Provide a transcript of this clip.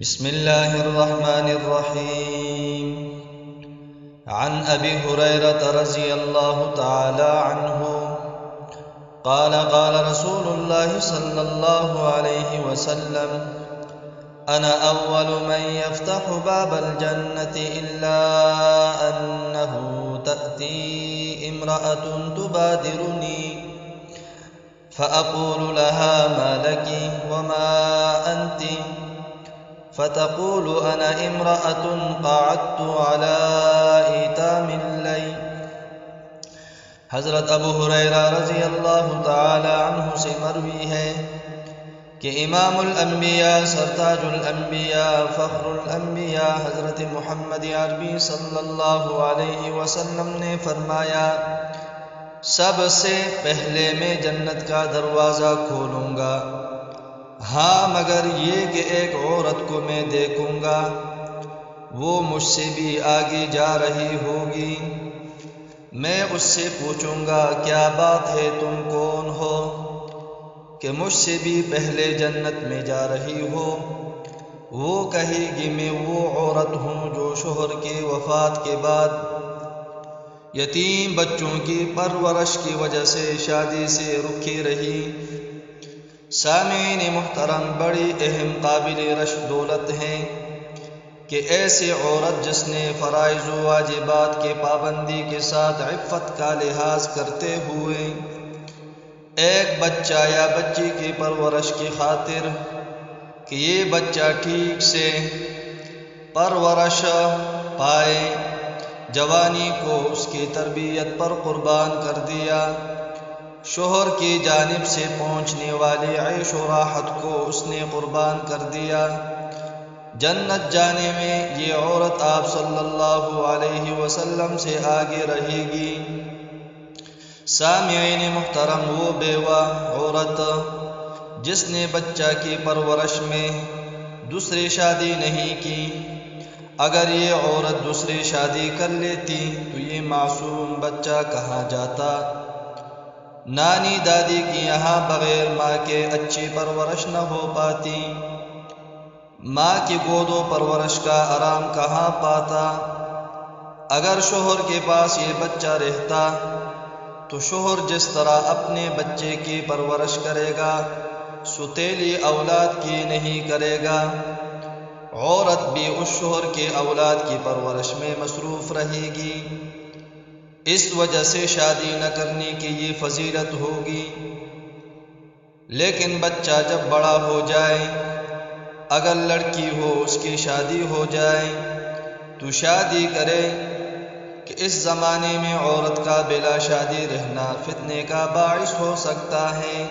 بسم الله الرحمن الرحيم. عن أبي هريرة رضي الله تعالى عنه قال قال رسول الله صلى الله عليه وسلم: أنا أول من يفتح باب الجنة إلا أنه تأتي امرأة تبادرني فأقول لها ما لك وما أنت، فتقول أنا امرأة قعدت على ایتام الليل۔ حضرت ابو ہریرہ رضی اللہ تعالی عنہ سے مروی ہے کہ امام الانبیاء، سرتاج الانبیاء، فخر الانبیاء حضرت محمد عربی صلی اللہ علیہ وسلم نے فرمایا: سب سے پہلے میں جنت کا دروازہ کھولوں گا، ہاں مگر یہ کہ ایک عورت کو میں دیکھوں گا، وہ مجھ سے بھی آگے جا رہی ہوگی۔ میں اس سے پوچھوں گا کیا بات ہے، تم کون ہو کہ مجھ سے بھی پہلے جنت میں جا رہی ہو؟ وہ کہے گی میں وہ عورت ہوں جو شوہر کی وفات کے بعد یتیم بچوں کی پرورش کی وجہ سے شادی سے رکی رہی۔ سامعین محترم، بڑی اہم قابل رشد دولت ہے کہ ایسی عورت جس نے فرائض و واجبات کے پابندی کے ساتھ عفت کا لحاظ کرتے ہوئے ایک بچہ یا بچی کی پرورش کی خاطر کہ یہ بچہ ٹھیک سے پرورش پائے، جوانی کو اس کی تربیت پر قربان کر دیا، شوہر کی جانب سے پہنچنے والی عیش و راحت کو اس نے قربان کر دیا، جنت جانے میں یہ عورت آپ صلی اللہ علیہ وسلم سے آگے رہے گی۔ سامعین محترم، وہ بیوہ عورت جس نے بچہ کی پرورش میں دوسری شادی نہیں کی، اگر یہ عورت دوسری شادی کر لیتی تو یہ معصوم بچہ کہاں جاتا؟ نانی دادی کی یہاں بغیر ماں کے اچھی پرورش نہ ہو پاتی، ماں کی گود و پرورش کا آرام کہاں پاتا؟ اگر شوہر کے پاس یہ بچہ رہتا تو شوہر جس طرح اپنے بچے کی پرورش کرے گا ستیلی اولاد کی نہیں کرے گا، عورت بھی اس شوہر کے اولاد کی پرورش میں مصروف رہے گی۔ اس وجہ سے شادی نہ کرنے کی یہ فضیلت ہوگی۔ لیکن بچہ جب بڑا ہو جائے، اگر لڑکی ہو اس کی شادی ہو جائے تو شادی کرے کہ اس زمانے میں عورت کا بلا شادی رہنا فتنے کا باعث ہو سکتا ہے۔